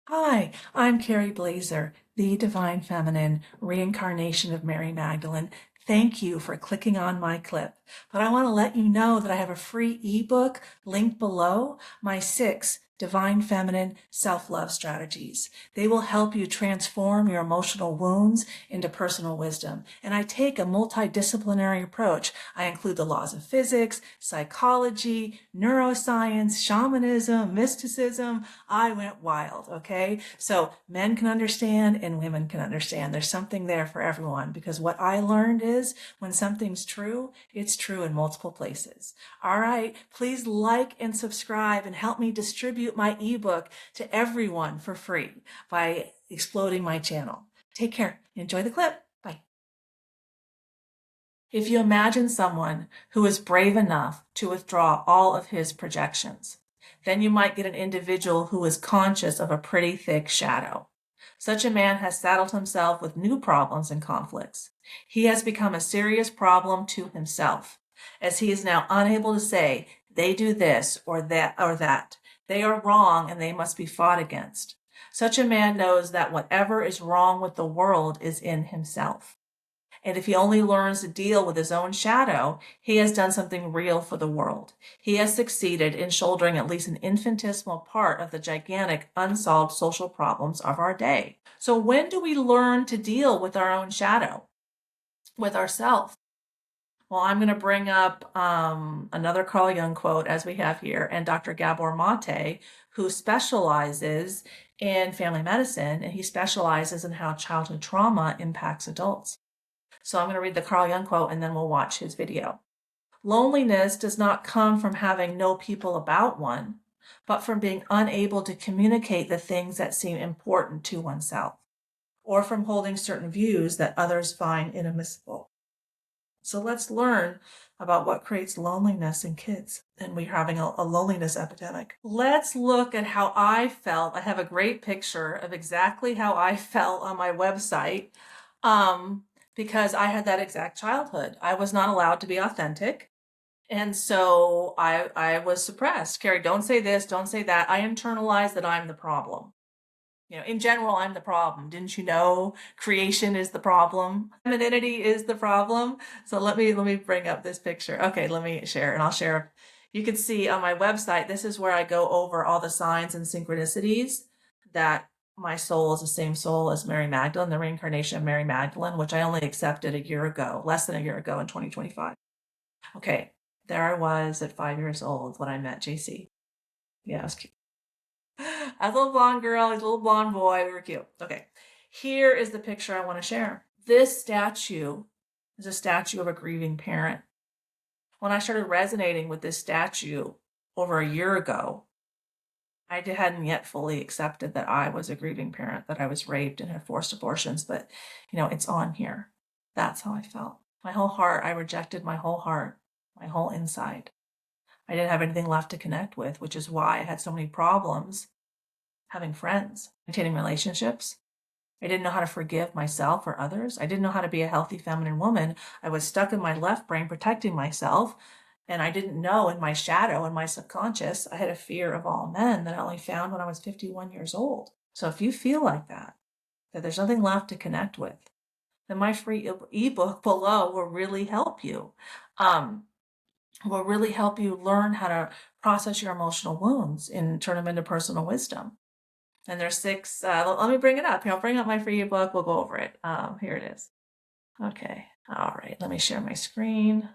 Hi, I'm Carrie Blazer, the Divine Feminine, reincarnation of Mary Magdalene. Thank you for clicking on my clip. But I want to let you know that I have a free ebook linked below, my 6 Divine Feminine Self-Love Strategies. They will help you transform your emotional wounds into personal wisdom. And I take a multidisciplinary approach. I include the laws of physics, psychology, neuroscience, shamanism, mysticism. I went wild, okay? So men can understand and women can understand. There's something there for everyone because what I learned is when something's true, it's true in multiple places. All right, please like and subscribe and help me distribute my ebook to everyone for free by exploding my channel. Take care. Enjoy the clip. Bye. If you imagine someone who is brave enough to withdraw all of his projections, then you might get an individual who is conscious of a pretty thick shadow. Such a man has saddled himself with new problems and conflicts. He has become a serious problem to himself, as he is now unable to say, they do this or that. They are wrong and they must be fought against. Such a man knows that whatever is wrong with the world is in himself. And if he only learns to deal with his own shadow, he has done something real for the world. He has succeeded in shouldering at least an infinitesimal part of the gigantic unsolved social problems of our day. So when do we learn to deal with our own shadow, with ourselves? Well, I'm going to bring up another Carl Jung quote as we have here, and Dr. Gabor Mate, who specializes in family medicine, and he specializes in how childhood trauma impacts adults. So I'm going to read the Carl Jung quote and then we'll watch his video. Loneliness does not come from having no people about one, but from being unable to communicate the things that seem important to oneself, or from holding certain views that others find inadmissible. So let's learn about what creates loneliness in kids. And we're having a loneliness epidemic. Let's look at how I felt. I have a great picture of exactly how I felt on my website. Because I had that exact childhood. I was not allowed to be authentic. And so I was suppressed. Carrie, don't say this, don't say that. I internalized that I'm the problem. You know, in general, I'm the problem. Didn't you know creation is the problem? Femininity is the problem. So let me bring up this picture. Okay, let me share, and I'll share. You can see on my website, this is where I go over all the signs and synchronicities that my soul is the same soul as Mary Magdalene, the reincarnation of Mary Magdalene, which I only accepted a year ago, less than a year ago in 2025. Okay, there I was at 5 years old when I met JC. Yeah, it was cute. I was a little blonde girl, he's a little blonde boy. We were cute. Okay. Here is the picture I want to share. This statue is a statue of a grieving parent. When I started resonating with this statue over a year ago, I hadn't yet fully accepted that I was a grieving parent, that I was raped and had forced abortions, but it's on here. That's how I felt. My whole heart, I rejected my whole heart, my whole inside. I didn't have anything left to connect with, which is why I had so many problems having friends, maintaining relationships. I didn't know how to forgive myself or others. I didn't know how to be a healthy feminine woman. I was stuck in my left brain protecting myself. And I didn't know in my shadow, in my subconscious, I had a fear of all men that I only found when I was 51 years old. So if you feel like that there's nothing left to connect with, then my free ebook below will really help you. Will really help you learn how to process your emotional wounds and turn them into personal wisdom. And there's 6, let me bring it up. Here, I'll bring up my free ebook. We'll go over it. Here it is. Okay. All right. Let me share my screen.